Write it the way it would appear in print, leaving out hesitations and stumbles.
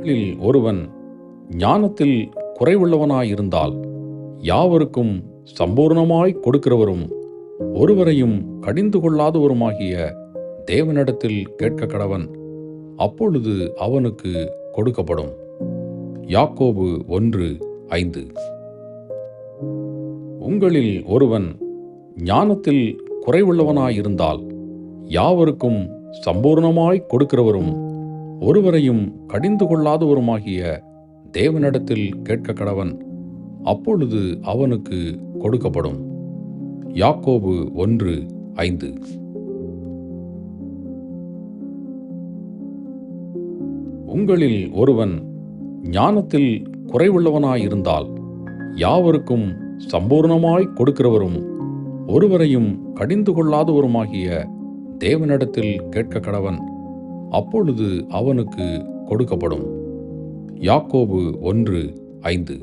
உங்களில் ஒருவன் ஞானத்தில் குறைவுள்ளவனாயிருந்தால் யாவருக்கும் சம்பூர்ணமாய் கொடுக்கிறவரும் ஒருவரையும் கடிந்து கொள்ளாதவருமாகிய தேவனிடத்தில் கேட்கக்கடவன். அப்பொழுது அவனுக்கு கொடுக்கப்படும். யாக்கோபு 1:5. உங்களில் ஒருவன் ஞானத்தில் குறைவுள்ளவனாயிருந்தால் யாவருக்கும் சம்பூர்ணமாய் கொடுக்கிறவரும் ஒருவரையும் கடிந்து கொள்ளாதவருமாகிய தேவனிடத்தில் கேட்கக்கடவன். அப்பொழுது அவனுக்கு கொடுக்கப்படும். யாக்கோபு 1:5. உங்களில் ஒருவன் ஞானத்தில் குறைவுள்ளவனாயிருந்தால் யாவருக்கும் சம்பூர்ணமாய் கொடுக்கிறவரும் ஒருவரையும் கடிந்து கொள்ளாதவருமாகிய தேவனிடத்தில் கேட்கக்கடவன். அப்பொழுது அவனுக்கு கொடுக்கப்படும். யாக்கோபு 1:5.